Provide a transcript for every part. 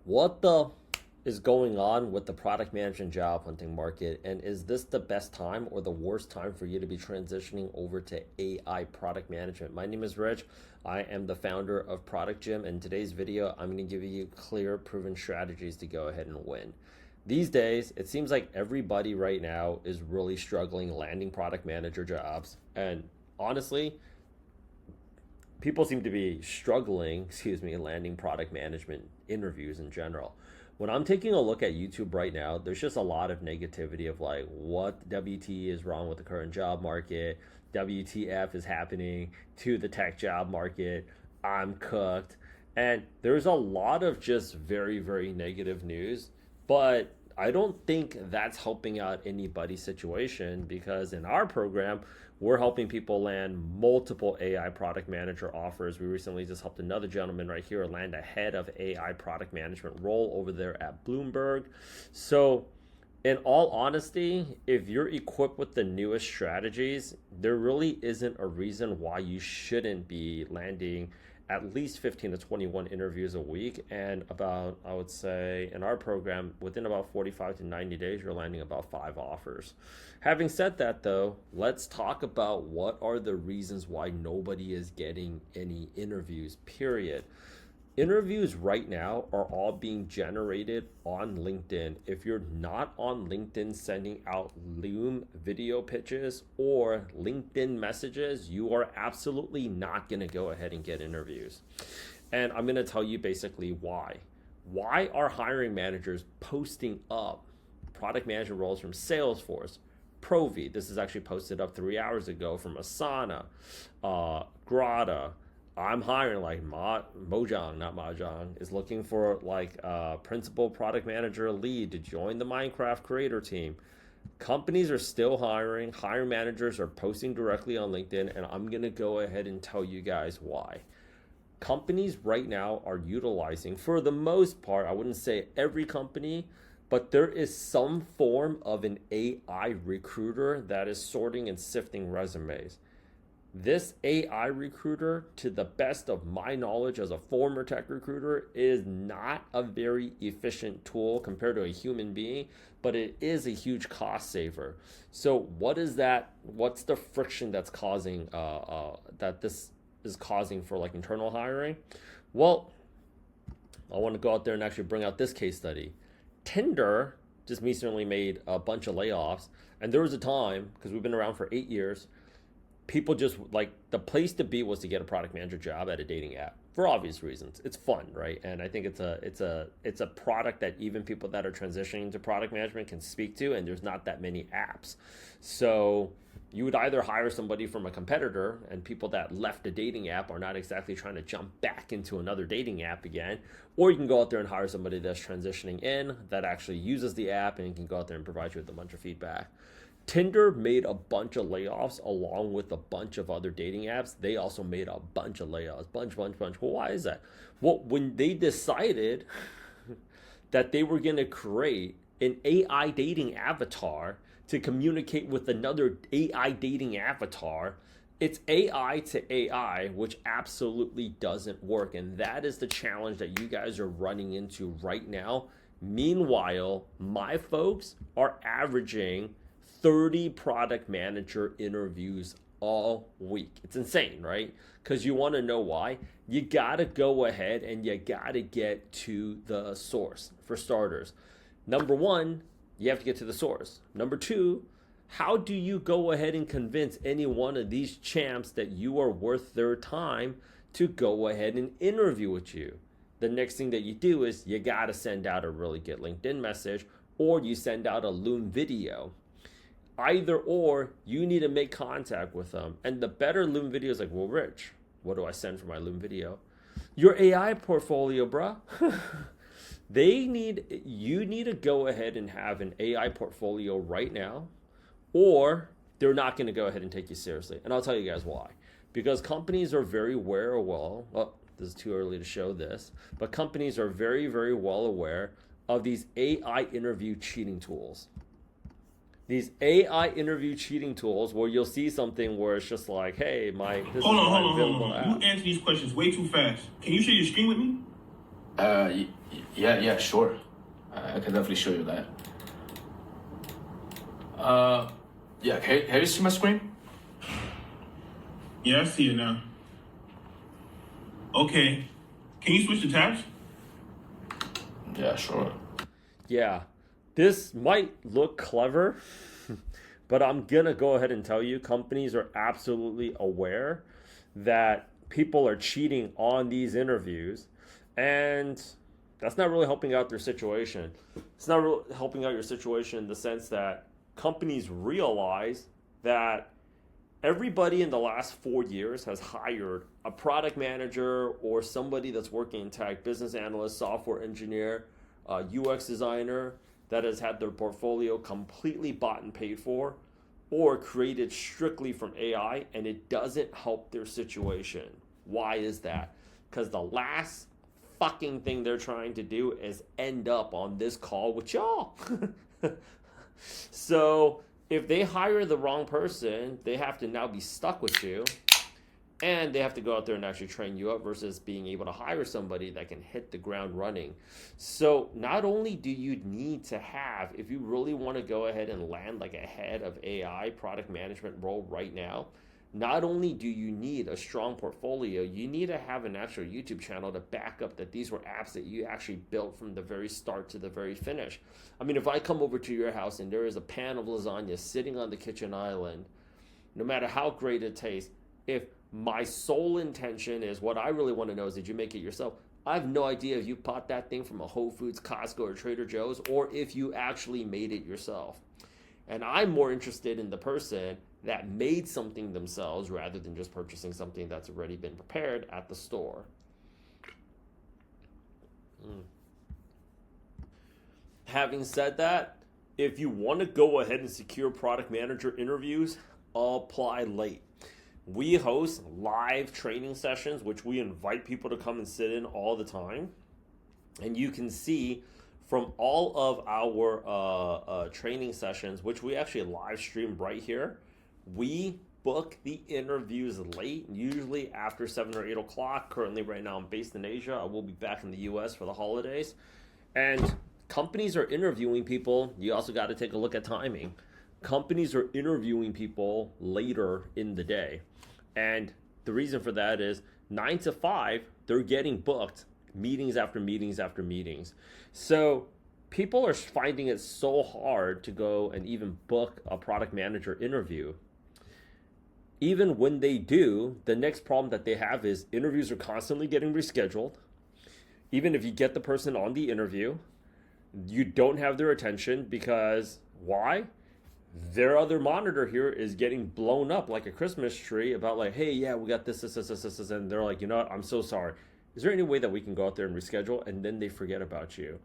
What the is going on with the product management job hunting market? And is this the best time or the worst time for you to be transitioning over to AI product management? My name is Rich. I am the founder of Product Gym. In today's video, I'm going to give you clear, proven strategies to go ahead and win. These days, it seems like everybody right now is really struggling landing product manager jobs. And honestly, people seem to be struggling, landing product management interviews in general. When I'm taking a look at YouTube right now, there's just a lot of negativity of like what WT is wrong with the current job market, WTF is happening to the tech job market, I'm cooked. And there's a lot of just very, very negative news, but I don't think that's helping out anybody's situation because in our program, we're helping people land multiple AI product manager offers. We recently just helped another gentleman right here land a head of AI product management role over there at Bloomberg. So, in all honesty, if you're equipped with the newest strategies, there really isn't a reason why you shouldn't be landing at least 15 to 21 interviews a week. And about, I would say, in our program, within about 45 to 90 days, you're landing about 5 offers. Having said that, though, let's talk about what are the reasons why nobody is getting any interviews, period. Interviews right now are all being generated on LinkedIn. If you're not on LinkedIn sending out Loom video pitches or LinkedIn messages, you are absolutely not going to go ahead and get interviews. And I'm going to tell you basically why. Why are hiring managers posting up product management roles from Salesforce, Provi? This is actually posted up 3 hours ago from Asana, Grata. I'm hiring like Mojang, not Mahjong, is looking for like a principal product manager lead to join the Minecraft creator team. Companies are still hiring. Hiring managers are posting directly on LinkedIn, and I'm going to go ahead and tell you guys why. Companies right now are utilizing, for the most part, I wouldn't say every company, but there is some form of an AI recruiter that is sorting and sifting resumes. This AI recruiter, to the best of my knowledge as a former tech recruiter, is not a very efficient tool compared to a human being, but it is a huge cost saver. So what is that? What's the friction that's causing that this is causing for like internal hiring? Well, I want to go out there and actually bring out this case study. Tinder just recently made a bunch of layoffs, and there was a time, because we've been around for 8 years, people just like the place to be was to get a product manager job at a dating app for obvious reasons. It's fun, right? And I think it's a product that even people that are transitioning to product management can speak to, and there's not that many apps. So you would either hire somebody from a competitor, and people that left a dating app are not exactly trying to jump back into another dating app again, or you can go out there and hire somebody that's transitioning in that actually uses the app and can go out there and provide you with a bunch of feedback. Tinder made a bunch of layoffs along with a bunch of other dating apps. They also made a bunch of layoffs, bunch. Well, why is that? Well, when they decided that they were going to create an AI dating avatar to communicate with another AI dating avatar, it's AI to AI, which absolutely doesn't work. And that is the challenge that you guys are running into right now. Meanwhile, my folks are averaging 30 product manager interviews all week. It's insane, right? Because you want to know why? You got to go ahead and you got to get to the source. For starters, number one, you have to get to the source. Number two, how do you go ahead and convince any one of these champs that you are worth their time to go ahead and interview with you? The next thing that you do is you got to send out a really good LinkedIn message, or you send out a Loom video. Either or, you need to make contact with them. And the better Loom video is like, well, Rich, what do I send for my Loom video? Your AI portfolio, bruh. You need to go ahead and have an AI portfolio right now, or they're not going to go ahead and take you seriously. And I'll tell you guys why. Because companies are very aware, well, this is too early to show this, but companies are very, very well aware of these AI interview cheating tools. These AI interview cheating tools where you'll see something where it's just like, hey, this Hold is on, my hold on, hold available on. app. You answer these questions way too fast. Can you share your screen with me? Yeah, sure. I can definitely show you that. Yeah, can you see my screen? Yeah, I see it now. Okay. Can you switch the tabs? Yeah, sure. Yeah, this might look clever, but I'm gonna go ahead and tell you companies are absolutely aware that people are cheating on these interviews, and that's not really helping out their situation. It's not really helping out your situation in the sense that companies realize that everybody in the last 4 years has hired a product manager or somebody that's working in tech, business analyst, software engineer, UX designer that has had their portfolio completely bought and paid for or created strictly from AI, and it doesn't help their situation. Why is that? Because the last fucking thing they're trying to do is end up on this call with y'all. So if they hire the wrong person, they have to now be stuck with you, and they have to go out there and actually train you up versus being able to hire somebody that can hit the ground running. So not only do you need to have, if you really want to go ahead and land like a head of AI product management role right now, not only do you need a strong portfolio, you need to have an actual YouTube channel to back up that these were apps that you actually built from the very start to the very finish. I mean, if I come over to your house and there is a pan of lasagna sitting on the kitchen island, no matter how great it tastes, if my sole intention is what I really want to know is, did you make it yourself? I have no idea if you bought that thing from a Whole Foods, Costco, or Trader Joe's, or if you actually made it yourself. And I'm more interested in the person that made something themselves rather than just purchasing something that's already been prepared at the store. Having said that, if you want to go ahead and secure product manager interviews, apply late. We host live training sessions, which we invite people to come and sit in all the time. And you can see from all of our training sessions, which we actually live stream right here, we book the interviews late, usually after 7 or 8 o'clock. Currently, right now, I'm based in Asia. I will be back in the US for the holidays. And companies are interviewing people. You also got to take a look at timing. Companies are interviewing people later in the day. And the reason for that is 9 to 5, they're getting booked meetings after meetings after meetings. So people are finding it so hard to go and even book a product manager interview. Even when they do, the next problem that they have is interviews are constantly getting rescheduled. Even if you get the person on the interview, you don't have their attention because why? Their other monitor here is getting blown up like a Christmas tree about like, hey, yeah, we got this, and they're like, you know what, I'm so sorry. Is there any way that we can go out there and reschedule? And then they forget about you.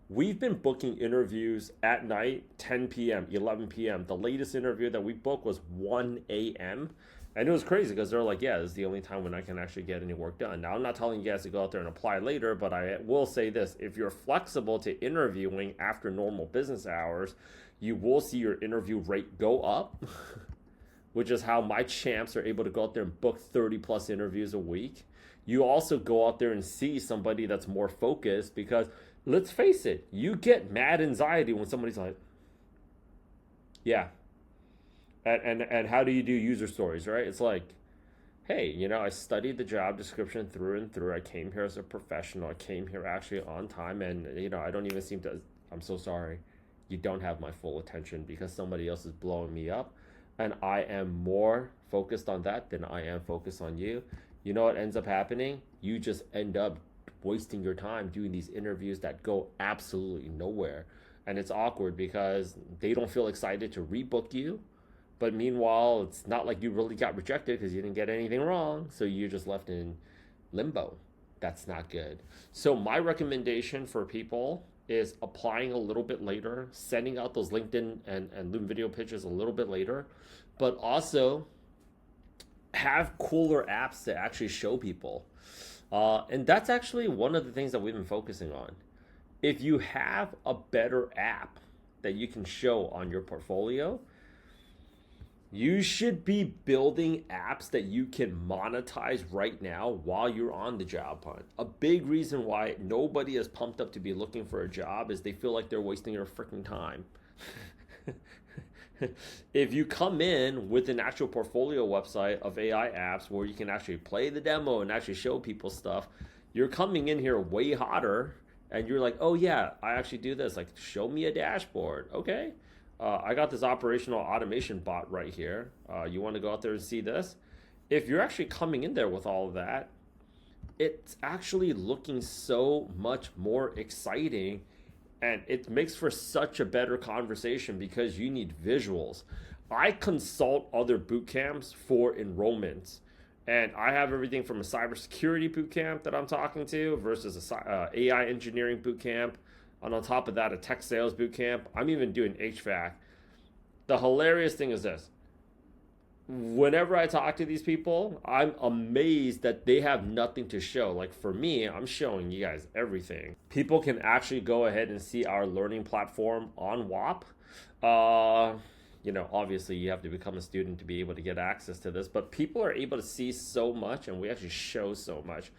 We've been booking interviews at night, 10 p.m., 11 p.m. The latest interview that we booked was 1 a.m. And it was crazy because they're like, yeah, this is the only time when I can actually get any work done. Now, I'm not telling you guys to go out there and apply later, but I will say this. If you're flexible to interviewing after normal business hours, you will see your interview rate go up, which is how my champs are able to go out there and book 30 plus interviews a week. You also go out there and see somebody that's more focused because let's face it, you get mad anxiety when somebody's like, yeah. And how do you do user stories, right? It's like, hey, you know, I studied the job description through and through. I came here as a professional. I came here actually on time. And, you know, I don't even seem to, I'm so sorry. You don't have my full attention because somebody else is blowing me up. And I am more focused on that than I am focused on you. You know what ends up happening? You just end up wasting your time doing these interviews that go absolutely nowhere. And it's awkward because they don't feel excited to rebook you. But meanwhile, it's not like you really got rejected because you didn't get anything wrong. So you're just left in limbo. That's not good. So my recommendation for people is applying a little bit later, sending out those LinkedIn and Loom video pitches a little bit later, but also have cooler apps to actually show people. And that's actually one of the things that we've been focusing on. If you have a better app that you can show on your portfolio, You should be building apps that you can monetize right now while you're on the job hunt. A big reason why nobody is pumped up to be looking for a job is they feel like they're wasting their freaking time. If you come in with an actual portfolio website of AI apps where you can actually play the demo and actually show people stuff, you're coming in here way hotter and you're like, oh yeah, I actually do this. Like, show me a dashboard. Okay. I got this operational automation bot right here. You want to go out there and see this? If you're actually coming in there with all of that, it's actually looking so much more exciting, and it makes for such a better conversation because you need visuals. I consult other boot camps for enrollments, and I have everything from a cybersecurity boot camp that I'm talking to versus a AI engineering boot camp, and on top of that, a tech sales boot camp. I'm even doing HVAC. The hilarious thing is this: whenever I talk to these people, I'm amazed that they have nothing to show. Like for me, I'm showing you guys everything. People can actually go ahead and see our learning platform on WAP. Obviously you have to become a student to be able to get access to this, but people are able to see so much and we actually show so much.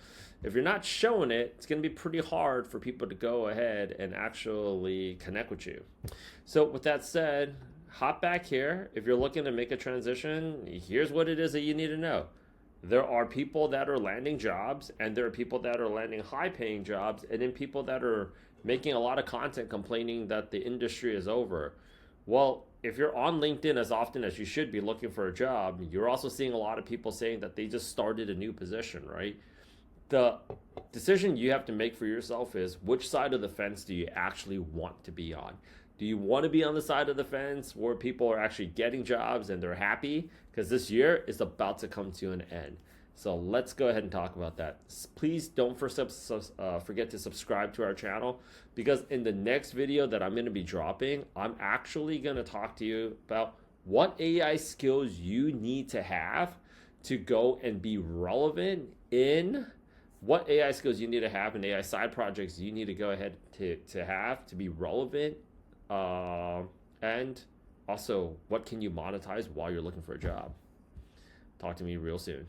If you're not showing it, it's going to be pretty hard for people to go ahead and actually connect with you. So with that said, hop back here. If you're looking to make a transition, here's what it is that you need to know. There are people that are landing jobs, and there are people that are landing high paying jobs, and then people that are making a lot of content complaining that the industry is over. Well, if you're on LinkedIn as often as you should be looking for a job, you're also seeing a lot of people saying that they just started a new position, right? The decision you have to make for yourself is, which side of the fence do you actually want to be on? Do you want to be on the side of the fence where people are actually getting jobs and they're happy? Because this year is about to come to an end. So let's go ahead and talk about that. Please don't forget to subscribe to our channel, because in the next video that I'm going to be dropping, I'm actually going to talk to you about what AI skills you need to have to go and be relevant in what AI skills you need to have and AI side projects you need to go ahead to have to be relevant, and also what can you monetize while you're looking for a job. Talk to me real soon.